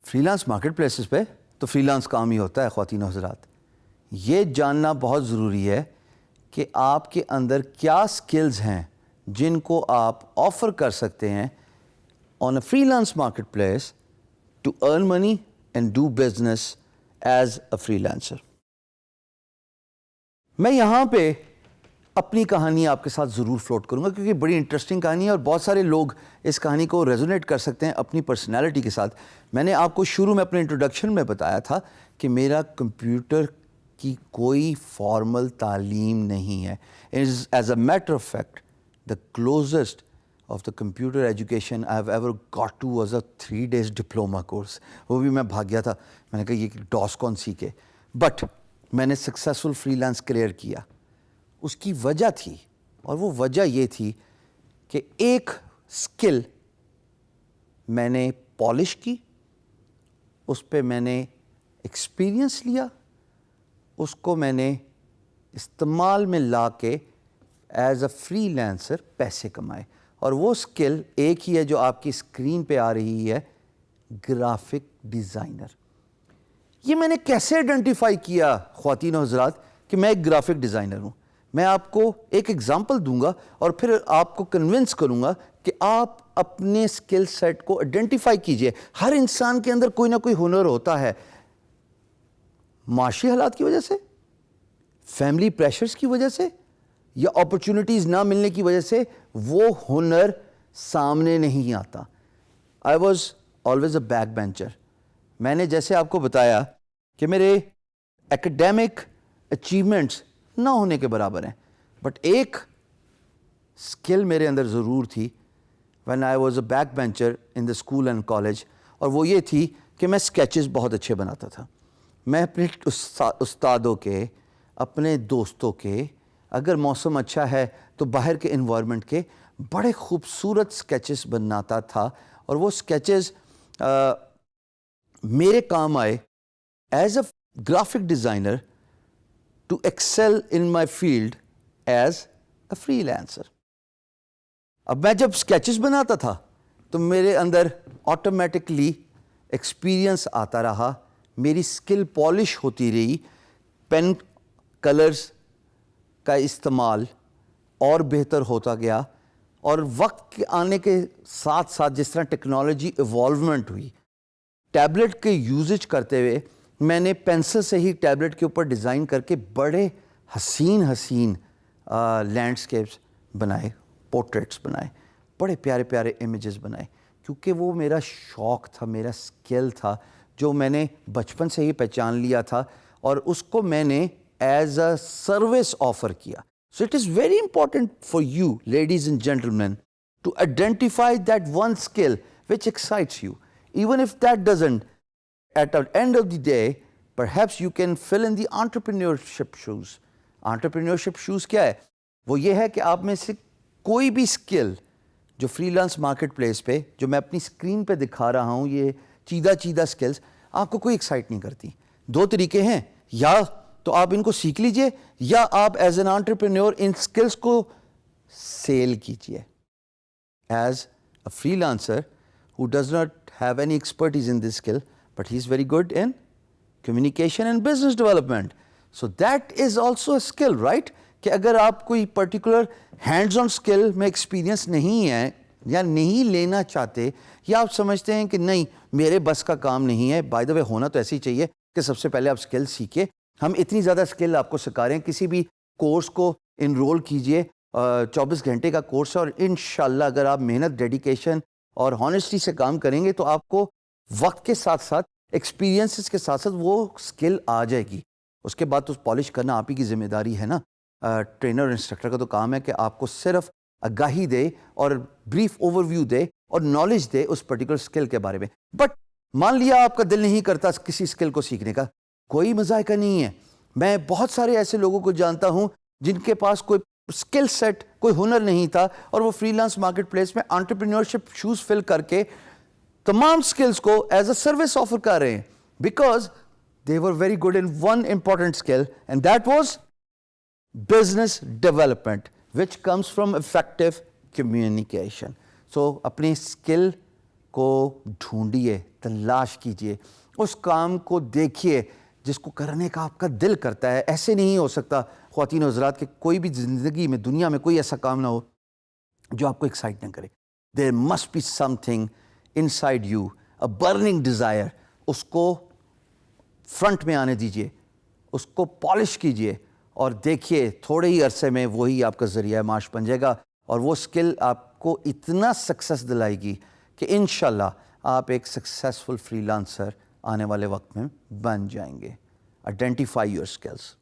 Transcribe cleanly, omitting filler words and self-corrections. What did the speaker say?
Free lance market places پہ تو free lance کام ہی ہوتا ہے خواتین و حضرات. یہ جاننا بہت ضروری ہے کہ آپ کے اندر کیا سکلز ہیں جن کو آپ آفر کر سکتے ہیں on a freelance marketplace to earn money and do business as a freelancer. میں یہاں پہ اپنی کہانی آپ کے ساتھ ضرور فلوٹ کروں گا کیونکہ بڑی انٹرسٹنگ کہانی ہے اور بہت سارے لوگ اس کہانی کو ریزونیٹ کر سکتے ہیں اپنی پرسنالٹی کے ساتھ. میں نے آپ کو شروع میں اپنے انٹروڈکشن میں بتایا تھا کہ میرا کمپیوٹر کی کوئی فارمل تعلیم نہیں ہے. As a matter of fact the closest of the computer education I have ever got to was a 3 days diploma course. وہ بھی میں بھاگ گیا تھا. میں نے کہا یہ ڈاس کون سیکھے. بٹ میں نے سکسیزفل فری لانس کلیئر کیا. اس کی وجہ تھی اور وہ وجہ یہ تھی کہ ایک اسکل میں نے پالش کی, اس پہ میں نے ایکسپیرئنس لیا, اس کو میں نے استعمال میں لا کے ایز اے فری لانسر پیسے کمائے. اور وہ اسکل ایک ہی ہے جو آپ کی اسکرین پہ آ رہی ہے, گرافک ڈیزائنر. یہ میں نے کیسے آئیڈینٹیفائی کیا خواتین و حضرات کہ میں ایک گرافک ڈیزائنر ہوں؟ میں آپ کو ایک ایگزامپل دوں گا اور پھر آپ کو کنونس کروں گا کہ آپ اپنے اسکل سیٹ کو آئیڈینٹیفائی کیجئے. ہر انسان کے اندر کوئی نہ کوئی ہنر ہوتا ہے. معاشی حالات کی وجہ سے, فیملی پریشرز کی وجہ سے, یا اپرچونٹیز نہ ملنے کی وجہ سے وہ ہنر سامنے نہیں آتا. I was always a back bencher. میں نے جیسے آپ کو بتایا کہ میرے ایکڈیمک اچیومنٹس نہ ہونے کے برابر ہیں, بٹ ایک اسکل میرے اندر ضرور تھی when I was a back bencher in the school and college, اور وہ یہ تھی کہ میں اسکیچز بہت اچھے بناتا تھا. میں اپنے استادوں کے, اپنے دوستوں کے, اگر موسم اچھا ہے تو باہر کے انوائرمنٹ کے بڑے خوبصورت اسکیچز بناتا تھا. اور وہ اسکیچز میرے کام آئے as a graphic designer to excel in my field as a freelancer. اب میں جب sketches بناتا تھا تو میرے اندر آٹومیٹکلی ایکسپیرئنس آتا رہا, میری اسکل پالش ہوتی رہی, پین کلرز کا استعمال اور بہتر ہوتا گیا. اور وقت کے آنے کے ساتھ ساتھ جس طرح ٹیکنالوجی ایوالومنٹ ہوئی, ٹیبلٹ کے یوزج کرتے ہوئے میں نے پینسل سے ہی ٹیبلٹ کے اوپر ڈیزائن کر کے بڑے حسین لینڈسکیپس بنائے, پورٹریٹس بنائے, بڑے پیارے پیارے امیجز بنائے, کیونکہ وہ میرا شوق تھا, میرا اسکل تھا جو میں نے بچپن سے ہی پہچان لیا تھا اور اس کو میں نے ایز اے سروس آفر کیا. So it is very important for you ladies and gentlemen to identify that one skill which excites you, even if that doesn't at the end of the day, perhaps you can fill in the entrepreneurship shoes. Entrepreneurship shoes کیا ہے؟ وہ یہ ہے کہ آپ میں سے کوئی بھی اسکل جو فری لانس مارکیٹ پلیس پہ جو میں اپنی اسکرین پہ دکھا رہا ہوں, یہ چیدہ اسکلز آپ کو کوئی ایکسائٹ نہیں کرتی. 2 طریقے ہیں, یا تو آپ ان کو سیکھ لیجئے یا آپ as an entrepreneur in skills کو سیل کیجئے. As a free lancer who does not have any expertise in this skill, but he is very good in communication and business development. So that is also a skill, right? کہ اگر آپ کوئی particular hands on skill میں experience نہیں ہے یا نہیں لینا چاہتے, یا آپ سمجھتے ہیں کہ نہیں میرے بس کا کام نہیں ہے, بائی دا وے ہونا تو ایسے ہی چاہیے کہ سب سے پہلے آپ اسکل سیکھیں. ہم اتنی زیادہ اسکل آپ کو سکھا رہے ہیں, کسی بھی کورس کو انرول کیجئے, 24 گھنٹے کا کورس ہے, اور انشاءاللہ اگر آپ محنت, ڈیڈیکیشن اور ہانیسٹی سے کام کریں گے تو آپ کو وقت کے ساتھ ساتھ ایکسپیرینسز کے ساتھ ساتھ وہ اسکل آ جائے گی. اس کے بعد تو پالش کرنا آپ ہی کی ذمہ داری ہے نا. ٹرینر اور انسٹرکٹر کا تو کام ہے کہ آپ کو صرف آگاہی دے اور بریف اوور ویو دے اور نالج دے اس پرٹیکولر اسکل کے بارے میں. بٹ مان لیا آپ کا دل نہیں کرتا کسی اسکل کو سیکھنے کا, کوئی مذائقہ نہیں ہے. میں بہت سارے ایسے لوگوں کو جانتا ہوں جن کے پاس کوئی اسکل سیٹ, کوئی ہنر نہیں تھا, اور وہ فری لانس مارکیٹ پلیس میں انٹرپرینورشپ شوز فل کر کے تمام اسکلز کو ایز اے سروس آفر کر رہے ہیں. Because they were very good in one important skill, and that was business development, which comes from effective communication. So اپنی skill کو ڈھونڈیے, تلاش کیجیے, اس کام کو دیکھیے جس کو کرنے کا آپ کا دل کرتا ہے. ایسے نہیں ہو سکتا خواتین و حضرات کہ کوئی بھی زندگی میں دنیا میں کوئی ایسا کام نہ ہو جو آپ کو ایکسائٹ نہ کرے. There must be something inside you, a burning desire. اس کو فرنٹ میں آنے دیجیے, اس کو پالش کیجیے, اور دیکھیے تھوڑے ہی عرصے میں وہی آپ کا ذریعہ معاش بن جائے گا, اور وہ اسکل آپ کو اتنا سکسیس دلائے گی کہ انشاءاللہ آپ ایک سکسیسفل فری لانسر آنے والے وقت میں بن جائیں گے. Identify your skills.